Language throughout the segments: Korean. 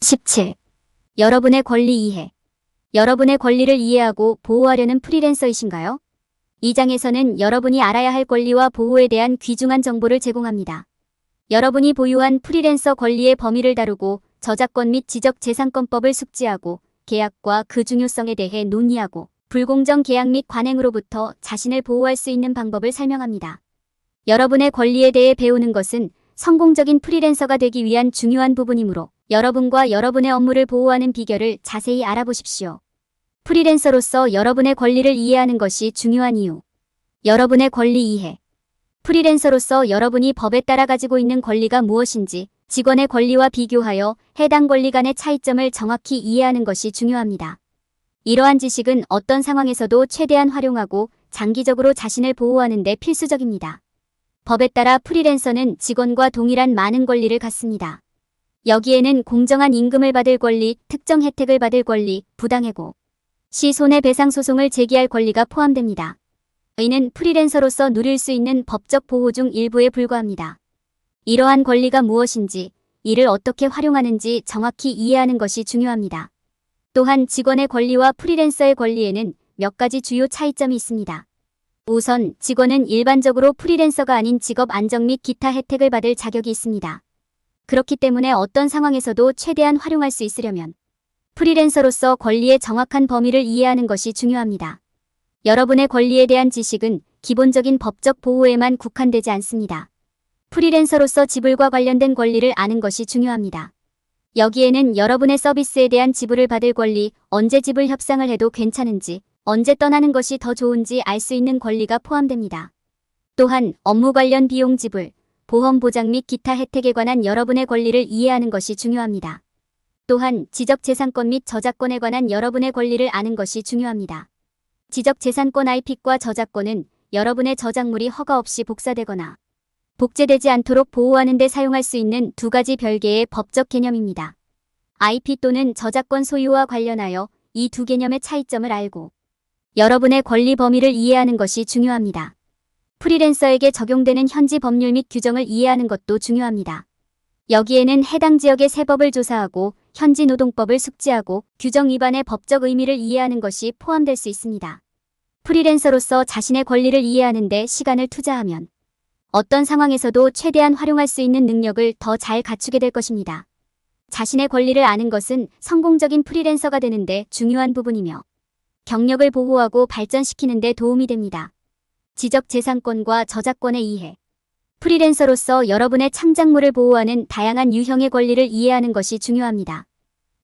17. 여러분의 권리 이해. 여러분의 권리를 이해하고 보호하려는 프리랜서이신가요? 이 장에서는 여러분이 알아야 할 권리와 보호에 대한 귀중한 정보를 제공합니다. 여러분이 보유한 프리랜서 권리의 범위를 다루고 저작권 및 지적재산권법을 숙지하고 계약과 그 중요성에 대해 논의하고 불공정 계약 및 관행으로부터 자신을 보호할 수 있는 방법을 설명합니다. 여러분의 권리에 대해 배우는 것은 성공적인 프리랜서가 되기 위한 중요한 부분이므로 여러분과 여러분의 업무를 보호하는 비결을 자세히 알아보십시오. 프리랜서로서 여러분의 권리를 이해하는 것이 중요한 이유. 여러분의 권리 이해. 프리랜서로서 여러분이 법에 따라 가지고 있는 권리가 무엇인지 직원의 권리와 비교하여 해당 권리 간의 차이점을 정확히 이해하는 것이 중요합니다. 이러한 지식은 어떤 상황에서도 최대한 활용하고 장기적으로 자신을 보호하는 데 필수적입니다. 법에 따라 프리랜서는 직원과 동일한 많은 권리를 갖습니다. 여기에는 공정한 임금을 받을 권리, 특정 혜택을 받을 권리, 부당해고 시 손해배상 소송을 제기할 권리가 포함됩니다. 이는 프리랜서로서 누릴 수 있는 법적 보호 중 일부에 불과합니다. 이러한 권리가 무엇인지, 이를 어떻게 활용하는지 정확히 이해하는 것이 중요합니다. 또한 직원의 권리와 프리랜서의 권리에는 몇 가지 주요 차이점이 있습니다. 우선 직원은 일반적으로 프리랜서가 아닌 직업 안정 및 기타 혜택을 받을 자격이 있습니다. 그렇기 때문에 어떤 상황에서도 최대한 활용할 수 있으려면 프리랜서로서 권리의 정확한 범위를 이해하는 것이 중요합니다. 여러분의 권리에 대한 지식은 기본적인 법적 보호에만 국한되지 않습니다. 프리랜서로서 지불과 관련된 권리를 아는 것이 중요합니다. 여기에는 여러분의 서비스에 대한 지불을 받을 권리, 언제 지불 협상을 해도 괜찮은지, 언제 떠나는 것이 더 좋은지 알 수 있는 권리가 포함됩니다. 또한 업무 관련 비용 지불, 보험 보장 및 기타 혜택에 관한 여러분의 권리를 이해하는 것이 중요합니다. 또한 지적재산권 및 저작권에 관한 여러분의 권리를 아는 것이 중요합니다. 지적재산권 IP과 저작권은 여러분의 저작물이 허가 없이 복사되거나 복제되지 않도록 보호하는 데 사용할 수 있는 두 가지 별개의 법적 개념입니다. IP 또는 저작권 소유와 관련하여 이 두 개념의 차이점을 알고 여러분의 권리 범위를 이해하는 것이 중요합니다. 프리랜서에게 적용되는 현지 법률 및 규정을 이해하는 것도 중요합니다. 여기에는 해당 지역의 세법을 조사하고 현지 노동법을 숙지하고 규정 위반의 법적 의미를 이해하는 것이 포함될 수 있습니다. 프리랜서로서 자신의 권리를 이해하는 데 시간을 투자하면 어떤 상황에서도 최대한 활용할 수 있는 능력을 더 잘 갖추게 될 것입니다. 자신의 권리를 아는 것은 성공적인 프리랜서가 되는 데 중요한 부분이며 경력을 보호하고 발전시키는 데 도움이 됩니다. 지적재산권과 저작권의 이해. 프리랜서로서 여러분의 창작물을 보호하는 다양한 유형의 권리를 이해하는 것이 중요합니다.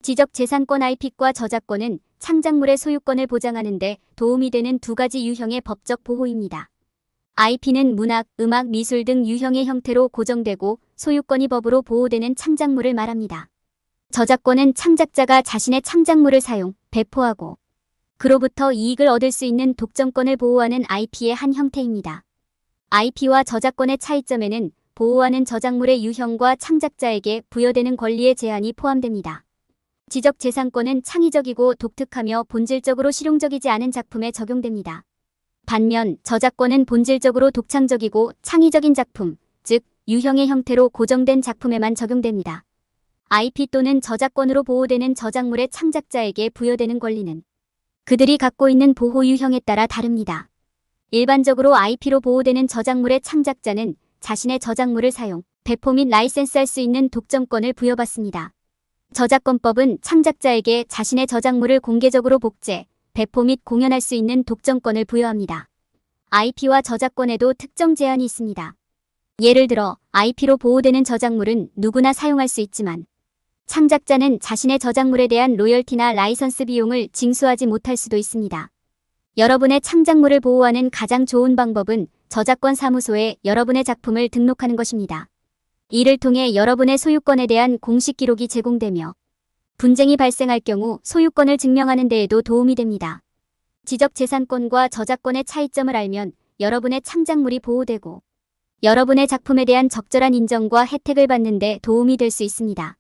지적재산권 IP과 저작권은 창작물의 소유권을 보장하는 데 도움이 되는 두 가지 유형의 법적 보호입니다. IP는 문학, 음악, 미술 등 유형의 형태로 고정되고 소유권이 법으로 보호되는 창작물을 말합니다. 저작권은 창작자가 자신의 창작물을 사용, 배포하고 그로부터 이익을 얻을 수 있는 독점권을 보호하는 IP의 한 형태입니다. IP와 저작권의 차이점에는 보호하는 저작물의 유형과 창작자에게 부여되는 권리의 제한이 포함됩니다. 지적재산권은 창의적이고 독특하며 본질적으로 실용적이지 않은 작품에 적용됩니다. 반면 저작권은 본질적으로 독창적이고 창의적인 작품, 즉 유형의 형태로 고정된 작품에만 적용됩니다. IP 또는 저작권으로 보호되는 저작물의 창작자에게 부여되는 권리는 그들이 갖고 있는 보호 유형에 따라 다릅니다. 일반적으로 IP로 보호되는 저작물의 창작자는 자신의 저작물을 사용, 배포 및 라이센스할 수 있는 독점권을 부여받습니다. 저작권법은 창작자에게 자신의 저작물을 공개적으로 복제, 배포 및 공연할 수 있는 독점권을 부여합니다. IP와 저작권에도 특정 제한이 있습니다. 예를 들어 IP로 보호되는 저작물은 누구나 사용할 수 있지만 창작자는 자신의 저작물에 대한 로열티나 라이선스 비용을 징수하지 못할 수도 있습니다. 여러분의 창작물을 보호하는 가장 좋은 방법은 저작권 사무소에 여러분의 작품을 등록하는 것입니다. 이를 통해 여러분의 소유권에 대한 공식 기록이 제공되며 분쟁이 발생할 경우 소유권을 증명하는 데에도 도움이 됩니다. 지적재산권과 저작권의 차이점을 알면 여러분의 창작물이 보호되고 여러분의 작품에 대한 적절한 인정과 혜택을 받는 데 도움이 될 수 있습니다.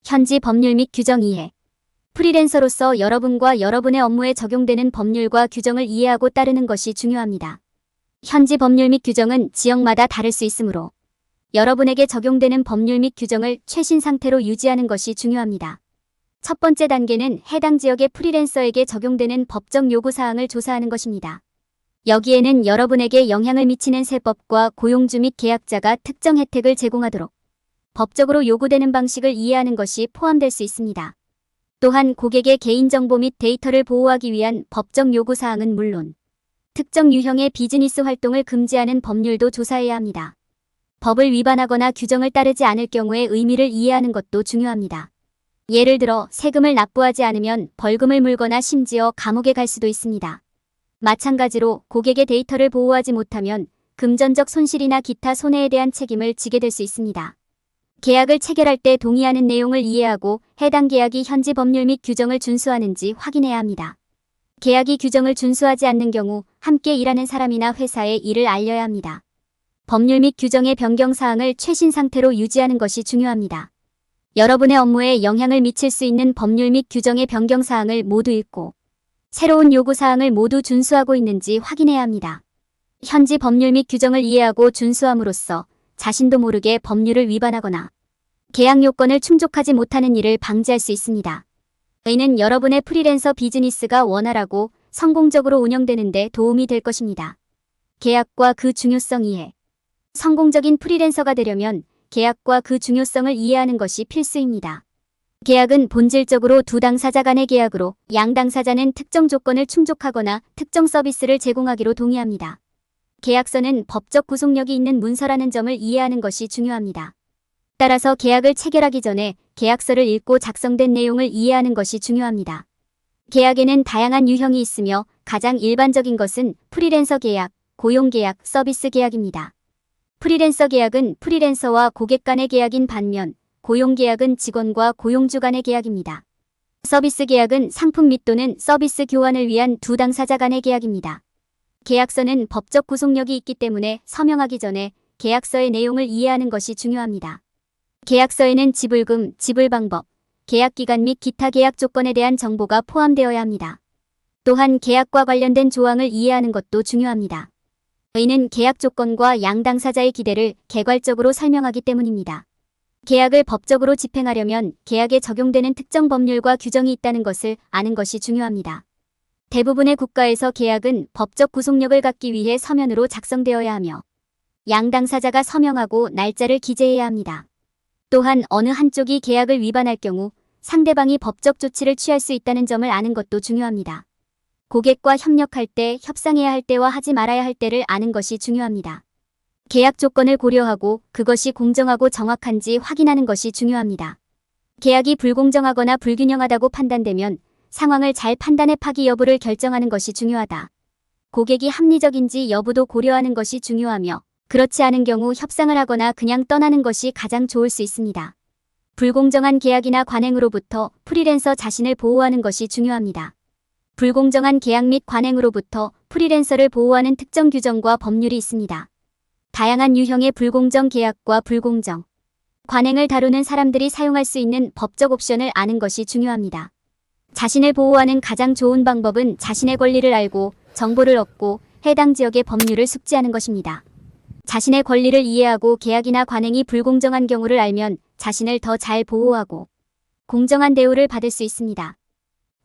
현지 법률 및 규정 이해. 프리랜서로서 여러분과 여러분의 업무에 적용되는 법률과 규정을 이해하고 따르는 것이 중요합니다. 현지 법률 및 규정은 지역마다 다를 수 있으므로 여러분에게 적용되는 법률 및 규정을 최신 상태로 유지하는 것이 중요합니다. 첫 번째 단계는 해당 지역의 프리랜서에게 적용되는 법적 요구사항을 조사하는 것입니다. 여기에는 여러분에게 영향을 미치는 세법과 고용주 및 계약자가 특정 혜택을 제공하도록 법적으로 요구되는 방식을 이해하는 것이 포함될 수 있습니다. 또한 고객의 개인정보 및 데이터를 보호하기 위한 법적 요구사항은 물론 특정 유형의 비즈니스 활동을 금지하는 법률도 조사해야 합니다. 법을 위반하거나 규정을 따르지 않을 경우의 의미를 이해하는 것도 중요합니다. 예를 들어 세금을 납부하지 않으면 벌금을 물거나 심지어 감옥에 갈 수도 있습니다. 마찬가지로 고객의 데이터를 보호하지 못하면 금전적 손실이나 기타 손해에 대한 책임을 지게 될 수 있습니다. 계약을 체결할 때 동의하는 내용을 이해하고 해당 계약이 현지 법률 및 규정을 준수하는지 확인해야 합니다. 계약이 규정을 준수하지 않는 경우 함께 일하는 사람이나 회사에 이를 알려야 합니다. 법률 및 규정의 변경 사항을 최신 상태로 유지하는 것이 중요합니다. 여러분의 업무에 영향을 미칠 수 있는 법률 및 규정의 변경 사항을 모두 읽고 새로운 요구 사항을 모두 준수하고 있는지 확인해야 합니다. 현지 법률 및 규정을 이해하고 준수함으로써 자신도 모르게 법률을 위반하거나 계약 요건을 충족하지 못하는 일을 방지할 수 있습니다. 이는 여러분의 프리랜서 비즈니스가 원활하고 성공적으로 운영되는 데 도움이 될 것입니다. 계약과 그 중요성 이해. 성공적인 프리랜서가 되려면 계약과 그 중요성을 이해하는 것이 필수입니다. 계약은 본질적으로 두 당사자 간의 계약으로 양 당사자는 특정 조건을 충족하거나 특정 서비스를 제공하기로 동의합니다. 계약서는 법적 구속력이 있는 문서라는 점을 이해하는 것이 중요합니다. 따라서 계약을 체결하기 전에 계약서를 읽고 작성된 내용을 이해하는 것이 중요합니다. 계약에는 다양한 유형이 있으며 가장 일반적인 것은 프리랜서 계약, 고용계약, 서비스 계약입니다. 프리랜서 계약은 프리랜서와 고객 간의 계약인 반면 고용계약은 직원과 고용주 간의 계약입니다. 서비스 계약은 상품 및 또는 서비스 교환을 위한 두 당사자 간의 계약입니다. 계약서는 법적 구속력이 있기 때문에 서명하기 전에 계약서의 내용을 이해하는 것이 중요합니다. 계약서에는 지불금, 지불 방법, 계약기간 및 기타 계약 조건에 대한 정보가 포함되어야 합니다. 또한 계약과 관련된 조항을 이해하는 것도 중요합니다. 이는 계약 조건과 양 당사자의 기대를 개괄적으로 설명하기 때문입니다. 계약을 법적으로 집행하려면 계약에 적용되는 특정 법률과 규정이 있다는 것을 아는 것이 중요합니다. 대부분의 국가에서 계약은 법적 구속력을 갖기 위해 서면으로 작성되어야 하며 양 당사자가 서명하고 날짜를 기재해야 합니다. 또한 어느 한쪽이 계약을 위반할 경우 상대방이 법적 조치를 취할 수 있다는 점을 아는 것도 중요합니다. 고객과 협력할 때, 협상해야 할 때와 하지 말아야 할 때를 아는 것이 중요합니다. 계약 조건을 고려하고 그것이 공정하고 정확한지 확인하는 것이 중요합니다. 계약이 불공정하거나 불균형하다고 판단되면 상황을 잘 판단해 파기 여부를 결정하는 것이 중요하다. 고객이 합리적인지 여부도 고려하는 것이 중요하며 그렇지 않은 경우 협상을 하거나 그냥 떠나는 것이 가장 좋을 수 있습니다. 불공정한 계약이나 관행으로부터 프리랜서 자신을 보호하는 것이 중요합니다. 불공정한 계약 및 관행으로부터 프리랜서를 보호하는 특정 규정과 법률이 있습니다. 다양한 유형의 불공정 계약과 불공정 관행을 다루는 사람들이 사용할 수 있는 법적 옵션을 아는 것이 중요합니다. 자신을 보호하는 가장 좋은 방법은 자신의 권리를 알고 정보를 얻고 해당 지역의 법률을 숙지하는 것입니다. 자신의 권리를 이해하고 계약이나 관행이 불공정한 경우를 알면 자신을 더 잘 보호하고 공정한 대우를 받을 수 있습니다.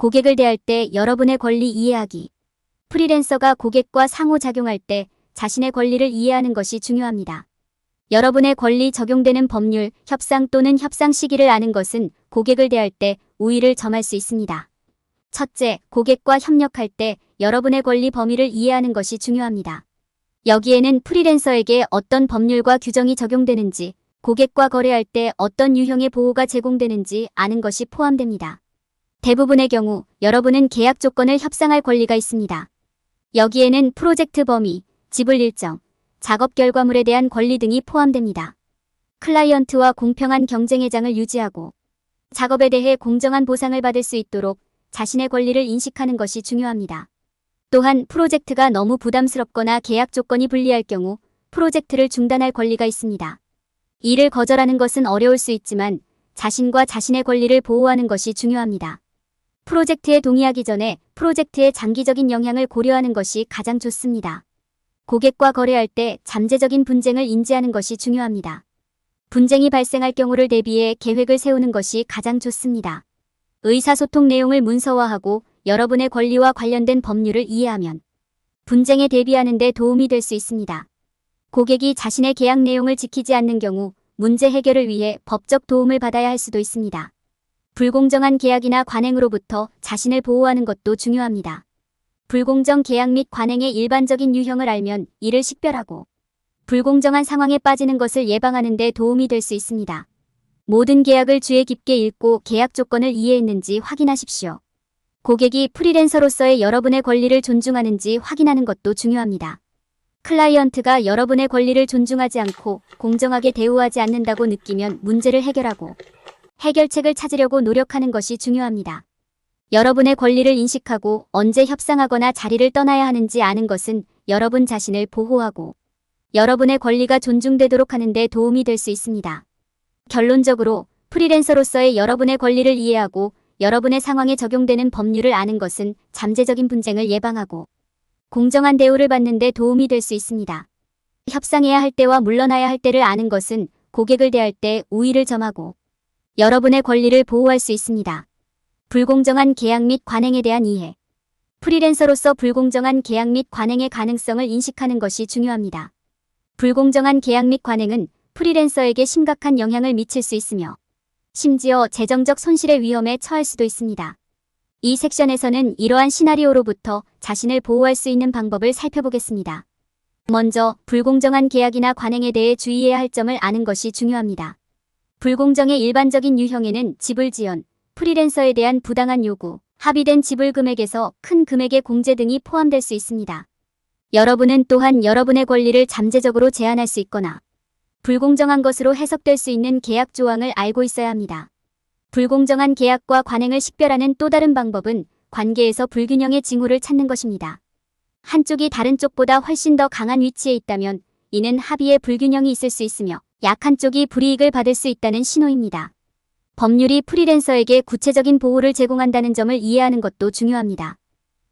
고객을 대할 때 여러분의 권리 이해하기. 프리랜서가 고객과 상호작용할 때 자신의 권리를 이해하는 것이 중요합니다. 여러분의 권리 적용되는 법률, 협상 또는 협상 시기를 아는 것은 고객을 대할 때 우위를 점할 수 있습니다. 첫째, 고객과 협력할 때 여러분의 권리 범위를 이해하는 것이 중요합니다. 여기에는 프리랜서에게 어떤 법률과 규정이 적용되는지, 고객과 거래할 때 어떤 유형의 보호가 제공되는지 아는 것이 포함됩니다. 대부분의 경우 여러분은 계약 조건을 협상할 권리가 있습니다. 여기에는 프로젝트 범위, 지불 일정, 작업 결과물에 대한 권리 등이 포함됩니다. 클라이언트와 공평한 경쟁 회장을 유지하고 작업에 대해 공정한 보상을 받을 수 있도록 자신의 권리를 인식하는 것이 중요합니다. 또한 프로젝트가 너무 부담스럽거나 계약 조건이 불리할 경우 프로젝트를 중단할 권리가 있습니다. 이를 거절하는 것은 어려울 수 있지만 자신과 자신의 권리를 보호하는 것이 중요합니다. 프로젝트에 동의하기 전에 프로젝트의 장기적인 영향을 고려하는 것이 가장 좋습니다. 고객과 거래할 때 잠재적인 분쟁을 인지하는 것이 중요합니다. 분쟁이 발생할 경우를 대비해 계획을 세우는 것이 가장 좋습니다. 의사소통 내용을 문서화하고 여러분의 권리와 관련된 법률을 이해하면 분쟁에 대비하는 데 도움이 될 수 있습니다. 고객이 자신의 계약 내용을 지키지 않는 경우 문제 해결을 위해 법적 도움을 받아야 할 수도 있습니다. 불공정한 계약이나 관행으로부터 자신을 보호하는 것도 중요합니다. 불공정 계약 및 관행의 일반적인 유형을 알면 이를 식별하고 불공정한 상황에 빠지는 것을 예방하는 데 도움이 될 수 있습니다. 모든 계약을 주의 깊게 읽고 계약 조건을 이해했는지 확인하십시오. 고객이 프리랜서로서의 여러분의 권리를 존중하는지 확인하는 것도 중요합니다. 클라이언트가 여러분의 권리를 존중하지 않고 공정하게 대우하지 않는다고 느끼면 문제를 해결하고 해결책을 찾으려고 노력하는 것이 중요합니다. 여러분의 권리를 인식하고 언제 협상하거나 자리를 떠나야 하는지 아는 것은 여러분 자신을 보호하고 여러분의 권리가 존중되도록 하는 데 도움이 될 수 있습니다. 결론적으로 프리랜서로서의 여러분의 권리를 이해하고 여러분의 상황에 적용되는 법률을 아는 것은 잠재적인 분쟁을 예방하고 공정한 대우를 받는 데 도움이 될 수 있습니다. 협상해야 할 때와 물러나야 할 때를 아는 것은 고객을 대할 때 우위를 점하고 여러분의 권리를 보호할 수 있습니다. 불공정한 계약 및 관행에 대한 이해. 프리랜서로서 불공정한 계약 및 관행의 가능성을 인식하는 것이 중요합니다. 불공정한 계약 및 관행은 프리랜서에게 심각한 영향을 미칠 수 있으며 심지어 재정적 손실의 위험에 처할 수도 있습니다. 이 섹션에서는 이러한 시나리오로부터 자신을 보호할 수 있는 방법을 살펴보겠습니다. 먼저 불공정한 계약이나 관행에 대해 주의해야 할 점을 아는 것이 중요합니다. 불공정의 일반적인 유형에는 지불 지연, 프리랜서에 대한 부당한 요구, 합의된 지불 금액에서 큰 금액의 공제 등이 포함될 수 있습니다. 여러분은 또한 여러분의 권리를 잠재적으로 제한할 수 있거나 불공정한 것으로 해석될 수 있는 계약 조항을 알고 있어야 합니다. 불공정한 계약과 관행을 식별하는 또 다른 방법은 관계에서 불균형의 징후를 찾는 것입니다. 한쪽이 다른 쪽보다 훨씬 더 강한 위치에 있다면 이는 합의에 불균형이 있을 수 있으며 약한 쪽이 불이익을 받을 수 있다는 신호입니다. 법률이 프리랜서에게 구체적인 보호를 제공한다는 점을 이해하는 것도 중요합니다.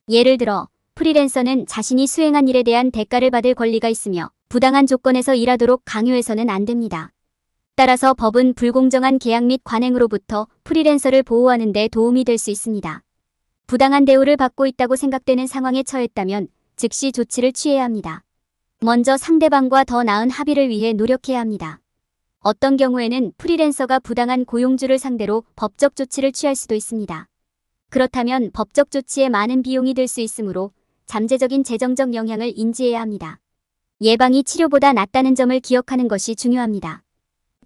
예를 들어 프리랜서는 자신이 수행한 일에 대한 대가를 받을 권리가 있으며 부당한 조건에서 일하도록 강요해서는 안 됩니다. 따라서 법은 불공정한 계약 및 관행으로부터 프리랜서를 보호하는 데 도움이 될 수 있습니다. 부당한 대우를 받고 있다고 생각되는 상황에 처했다면 즉시 조치를 취해야 합니다. 먼저 상대방과 더 나은 합의를 위해 노력해야 합니다. 어떤 경우에는 프리랜서가 부당한 고용주를 상대로 법적 조치를 취할 수도 있습니다. 그렇다면 법적 조치에 많은 비용이 들 수 있으므로 잠재적인 재정적 영향을 인지해야 합니다. 예방이 치료보다 낫다는 점을 기억하는 것이 중요합니다.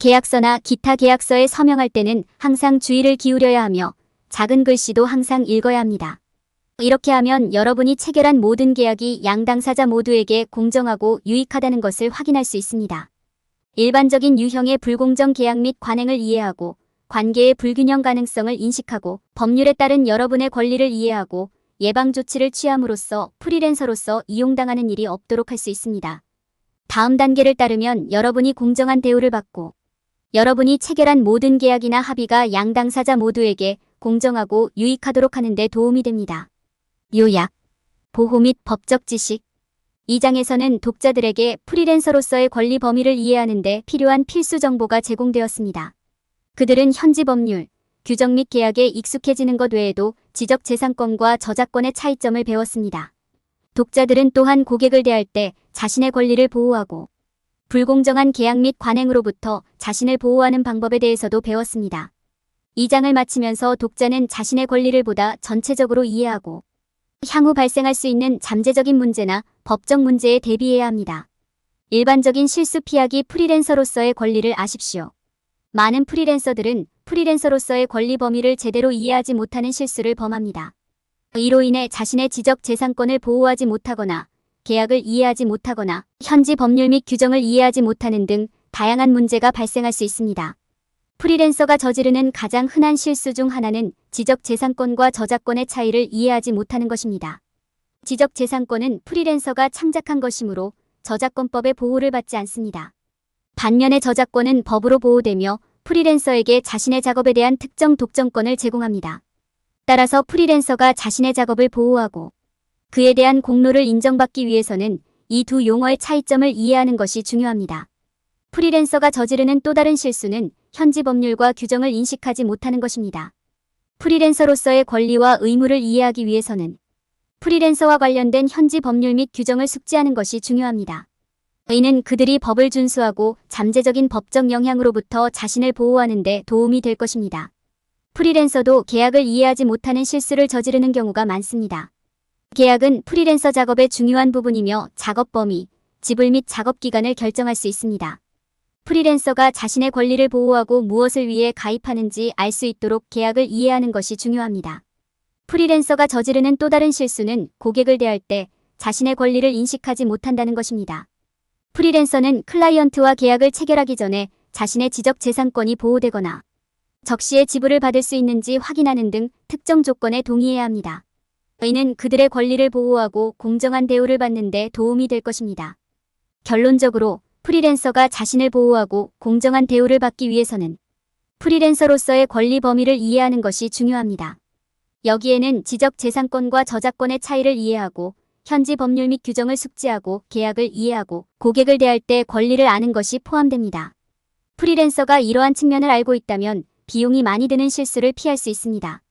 계약서나 기타 계약서에 서명할 때는 항상 주의를 기울여야 하며 작은 글씨도 항상 읽어야 합니다. 이렇게 하면 여러분이 체결한 모든 계약이 양 당사자 모두에게 공정하고 유익하다는 것을 확인할 수 있습니다. 일반적인 유형의 불공정 계약 및 관행을 이해하고 관계의 불균형 가능성을 인식하고 법률에 따른 여러분의 권리를 이해하고 예방 조치를 취함으로써 프리랜서로서 이용당하는 일이 없도록 할 수 있습니다. 다음 단계를 따르면 여러분이 공정한 대우를 받고 여러분이 체결한 모든 계약이나 합의가 양 당사자 모두에게 공정하고 유익하도록 하는 데 도움이 됩니다. 요약, 보호 및 법적 지식. 이 장에서는 독자들에게 프리랜서로서의 권리 범위를 이해하는 데 필요한 필수 정보가 제공되었습니다. 그들은 현지 법률, 규정 및 계약에 익숙해지는 것 외에도 지적재산권과 저작권의 차이점을 배웠습니다. 독자들은 또한 고객을 대할 때 자신의 권리를 보호하고 불공정한 계약 및 관행으로부터 자신을 보호하는 방법에 대해서도 배웠습니다. 이 장을 마치면서 독자는 자신의 권리를 보다 전체적으로 이해하고 향후 발생할 수 있는 잠재적인 문제나 법적 문제에 대비해야 합니다. 일반적인 실수 피하기. 프리랜서로서의 권리를 아십시오. 많은 프리랜서들은 프리랜서로서의 권리 범위를 제대로 이해하지 못하는 실수를 범합니다. 이로 인해 자신의 지적 재산권을 보호하지 못하거나 계약을 이해하지 못하거나 현지 법률 및 규정을 이해하지 못하는 등 다양한 문제가 발생할 수 있습니다. 프리랜서가 저지르는 가장 흔한 실수 중 하나는 지적 재산권과 저작권의 차이를 이해하지 못하는 것입니다. 지적 재산권은 프리랜서가 창작한 것이므로 저작권법의 보호를 받지 않습니다. 반면에 저작권은 법으로 보호되며 프리랜서에게 자신의 작업에 대한 특정 독점권을 제공합니다. 따라서 프리랜서가 자신의 작업을 보호하고 그에 대한 공로를 인정받기 위해서는 이 두 용어의 차이점을 이해하는 것이 중요합니다. 프리랜서가 저지르는 또 다른 실수는 현지 법률과 규정을 인식하지 못하는 것입니다. 프리랜서로서의 권리와 의무를 이해하기 위해서는 프리랜서와 관련된 현지 법률 및 규정을 숙지하는 것이 중요합니다. 이는 그들이 법을 준수하고 잠재적인 법적 영향으로부터 자신을 보호하는 데 도움이 될 것입니다. 프리랜서도 계약을 이해하지 못하는 실수를 저지르는 경우가 많습니다. 계약은 프리랜서 작업의 중요한 부분이며 작업 범위, 지불 및 작업 기간을 결정할 수 있습니다. 프리랜서가 자신의 권리를 보호하고 무엇을 위해 가입하는지 알 수 있도록 계약을 이해하는 것이 중요합니다. 프리랜서가 저지르는 또 다른 실수는 고객을 대할 때 자신의 권리를 인식하지 못한다는 것입니다. 프리랜서는 클라이언트와 계약을 체결하기 전에 자신의 지적재산권이 보호되거나 적시에 지불을 받을 수 있는지 확인하는 등 특정 조건에 동의해야 합니다. 이는 그들의 권리를 보호하고 공정한 대우를 받는 데 도움이 될 것입니다. 결론적으로 프리랜서가 자신을 보호하고 공정한 대우를 받기 위해서는 프리랜서로서의 권리 범위를 이해하는 것이 중요합니다. 여기에는 지적재산권과 저작권의 차이를 이해하고 현지 법률 및 규정을 숙지하고 계약을 이해하고 고객을 대할 때 권리를 아는 것이 포함됩니다. 프리랜서가 이러한 측면을 알고 있다면 비용이 많이 드는 실수를 피할 수 있습니다.